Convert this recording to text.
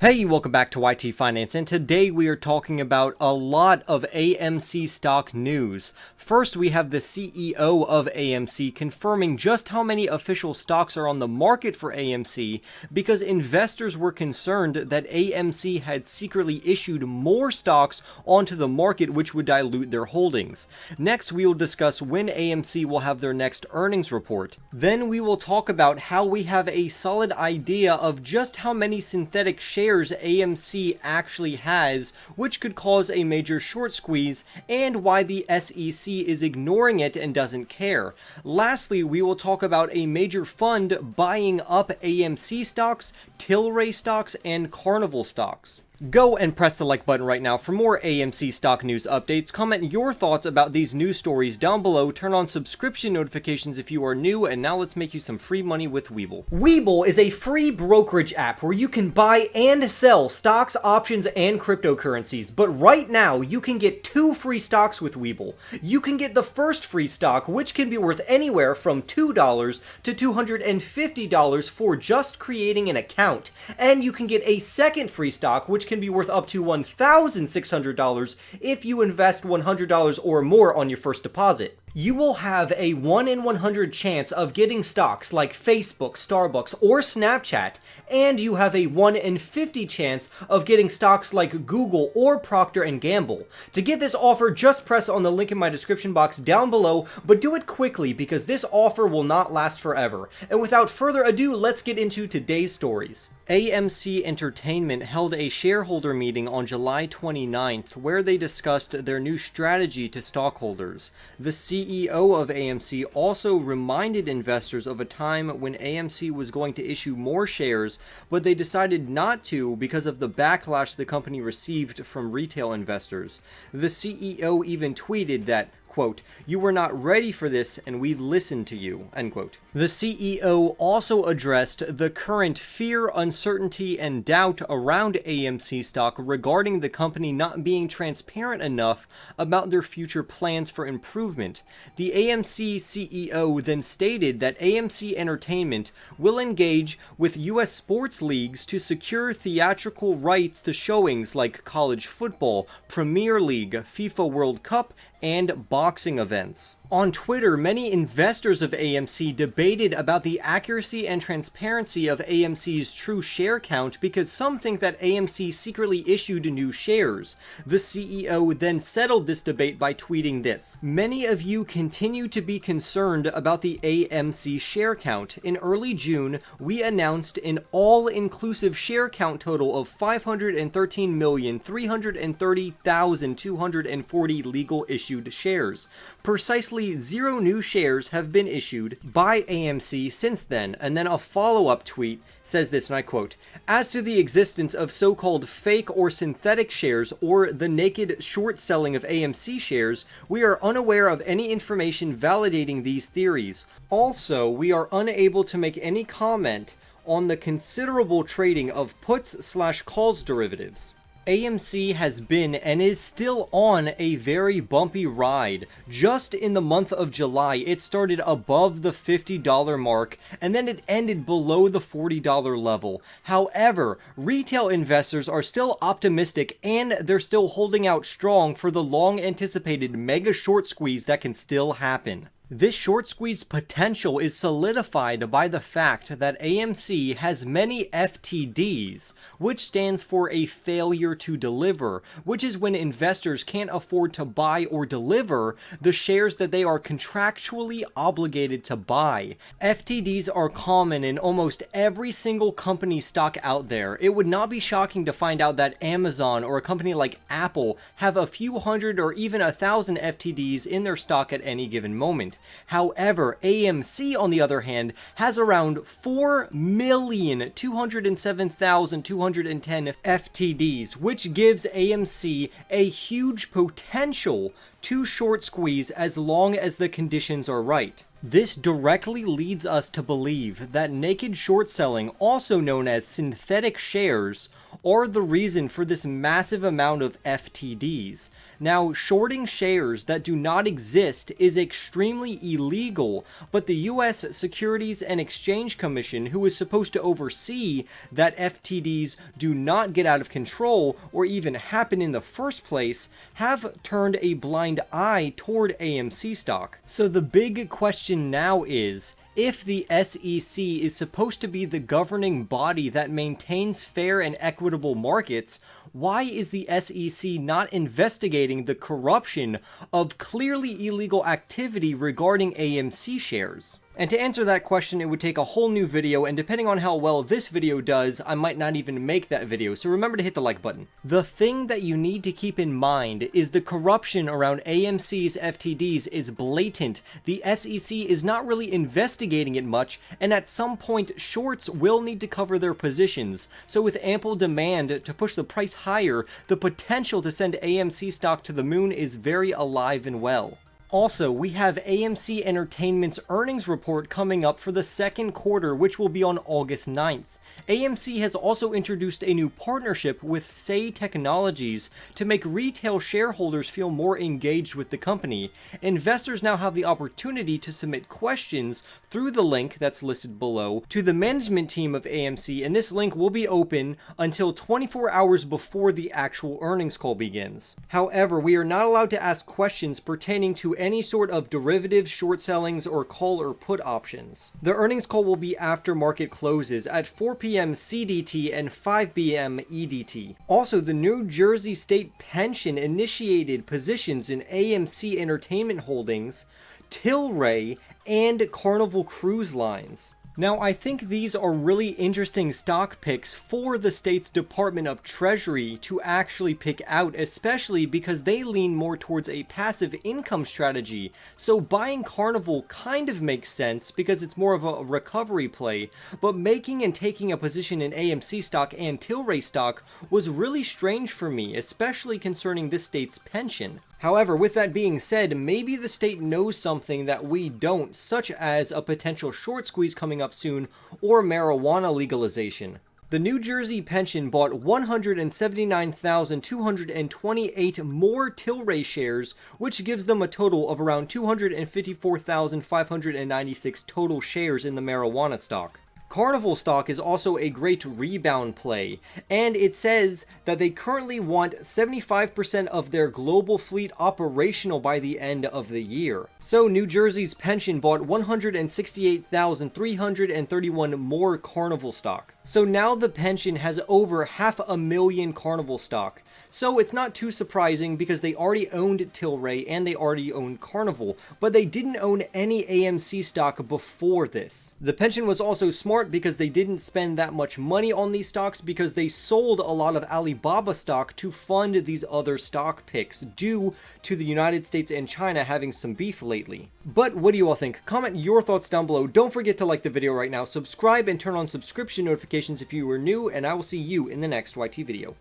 Hey, welcome back to YT Finance, and today we are talking about a lot of AMC stock news. First, we have the CEO of AMC confirming just how many official stocks are on the market for AMC because investors were concerned that AMC had secretly issued more stocks onto the market, which would dilute their holdings. Next, we will discuss when AMC will have their next earnings report. Then we will talk about how we have a solid idea of just how many synthetic shares AMC actually has, which could cause a major short squeeze, and why the SEC is ignoring it and doesn't care. Lastly, we will talk about a major fund buying up AMC stocks, Tilray stocks, and Carnival stocks. Go and press the like button right now for more AMC stock news updates. Comment your thoughts about these news stories down below. Turn on subscription notifications if you are new, and now let's make you some free money with Webull. Webull is a free brokerage app where you can buy and sell stocks, options, and cryptocurrencies. But right now, you can get 2 free stocks with Webull. You can get the first free stock, which can be worth anywhere from $2 to $250 for just creating an account. And you can get a second free stock, which can be worth up to $1,600 if you invest $100 or more on your first deposit. You will have a 1 in 100 chance of getting stocks like Facebook, Starbucks, or Snapchat, and you have a 1 in 50 chance of getting stocks like Google or Procter & Gamble. To get this offer, just press on the link in my description box down below, but do it quickly because this offer will not last forever. And without further ado, let's get into today's stories. AMC Entertainment held a shareholder meeting on July 29th where they discussed their new strategy to stockholders. The CEO of AMC also reminded investors of a time when AMC was going to issue more shares, but they decided not to because of the backlash the company received from retail investors. The CEO even tweeted that, quote, "You were not ready for this and we listened to you," end quote. The CEO also addressed the current fear, uncertainty, and doubt around AMC stock regarding the company not being transparent enough about their future plans for improvement. The AMC CEO then stated that AMC Entertainment will engage with U.S. sports leagues to secure theatrical rights to showings like college football, Premier League, FIFA World Cup, and boxing events. On Twitter, many investors of AMC debated about the accuracy and transparency of AMC's true share count because some think that AMC secretly issued new shares. The CEO then settled this debate by tweeting this: "Many of you continue to be concerned about the AMC share count. In early June, we announced an all-inclusive share count total of 513,330,240 legal issued shares. Precisely 0 new shares have been issued by AMC since then." And then a follow-up tweet says this, and I quote, "As to the existence of so-called fake or synthetic shares or the naked short selling of AMC shares, we are unaware of any information validating these theories. Also, we are unable to make any comment on the considerable trading of puts/calls derivatives." AMC has been and is still on a very bumpy ride. Just in the month of July, it started above the $50 mark, and then it ended below the $40 level. However, retail investors are still optimistic, and they're still holding out strong for the long-anticipated mega short squeeze that can still happen. This short squeeze potential is solidified by the fact that AMC has many FTDs, which stands for a failure to deliver, which is when investors can't afford to buy or deliver the shares that they are contractually obligated to buy. FTDs are common in almost every single company stock out there. It would not be shocking to find out that Amazon or a company like Apple have a few hundred or even 1,000 FTDs in their stock at any given moment. However, AMC, on the other hand, has around 4,207,210 FTDs, which gives AMC a huge potential to short squeeze as long as the conditions are right. This directly leads us to believe that naked short selling, also known as synthetic shares, are the reason for this massive amount of FTDs. Now, shorting shares that do not exist is extremely illegal, but the US Securities and Exchange Commission, who is supposed to oversee that FTDs do not get out of control or even happen in the first place, have turned a blind eye toward AMC stock. So the big question now is, if the SEC is supposed to be the governing body that maintains fair and equitable markets, why is the SEC not investigating the corruption of clearly illegal activity regarding AMC shares? And to answer that question, it would take a whole new video, and depending on how well this video does, I might not even make that video, so remember to hit the like button. The thing that you need to keep in mind is the corruption around AMC's FTDs is blatant. The SEC is not really investigating it much, and at some point, shorts will need to cover their positions. So with ample demand to push the price higher, the potential to send AMC stock to the moon is very alive and well. Also, we have AMC Entertainment's earnings report coming up for the second quarter, which will be on August 9th. AMC has also introduced a new partnership with Say Technologies to make retail shareholders feel more engaged with the company. Investors now have the opportunity to submit questions through the link that's listed below to the management team of AMC, and this link will be open until 24 hours before the actual earnings call begins. However, we are not allowed to ask questions pertaining to any sort of derivatives, short sellings, or call or put options. The earnings call will be after market closes at 4 p.m. CDT and 5 p.m. EDT. Also, the New Jersey State Pension initiated positions in AMC Entertainment Holdings, Tilray, and Carnival Cruise Lines. Now, I think these are really interesting stock picks for the state's Department of Treasury to actually pick out, especially because they lean more towards a passive income strategy. So buying Carnival kind of makes sense because it's more of a recovery play, but making and taking a position in AMC stock and Tilray stock was really strange for me, especially concerning this state's pension. However, with that being said, maybe the state knows something that we don't, such as a potential short squeeze coming up soon or marijuana legalization. The New Jersey pension bought 179,228 more Tilray shares, which gives them a total of around 254,596 total shares in the marijuana stock. Carnival stock is also a great rebound play, and it says that they currently want 75% of their global fleet operational by the end of the year. So New Jersey's pension bought 168,331 more Carnival stock. So now the pension has over 500,000 Carnival stock. So it's not too surprising because they already owned Tilray and they already owned Carnival, but they didn't own any AMC stock before this. The pension was also smart because they didn't spend that much money on these stocks because they sold a lot of Alibaba stock to fund these other stock picks due to the United States and China having some beef lately. But what do you all think? Comment your thoughts down below. Don't forget to like the video right now, subscribe, and turn on subscription notifications if you are new, and I will see you in the next YT video.